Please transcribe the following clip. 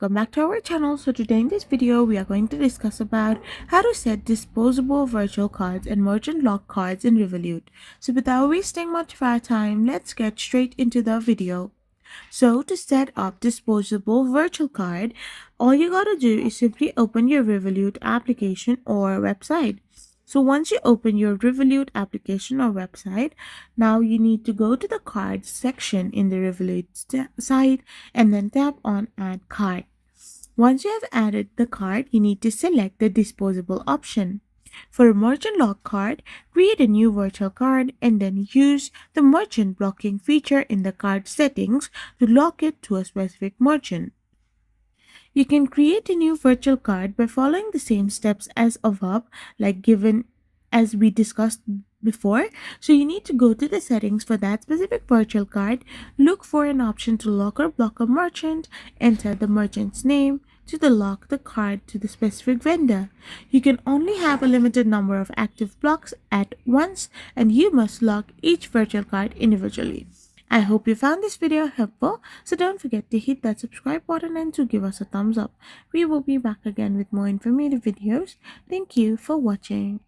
Welcome back to our channel. So today in this video we are going to discuss about how to set disposable virtual cards and merchant lock cards in Revolut. So without wasting much of our time, let's get straight into the video. So to set up disposable virtual card, all you gotta do is simply open your Revolut application or website. So once you open your Revolut application or website, now you need to go to the cards section in the Revolut site and then tap on add card. Once you have added the card, you need to select the disposable option. For a merchant lock card, create a new virtual card and then use the merchant blocking feature in the card settings to lock it to a specific merchant. You can create a new virtual card by following the same steps as above, like given as we discussed before. So you need to go to the settings for that specific virtual card, look for an option to lock or block a merchant, enter the merchant's name to the lock the card to the specific vendor. You can only have a limited number of active blocks at once, and you must lock each virtual card individually. I hope you found this video helpful, so don't forget to hit that subscribe button and to give us a thumbs up. We will be back again with more informative videos. Thank you for watching.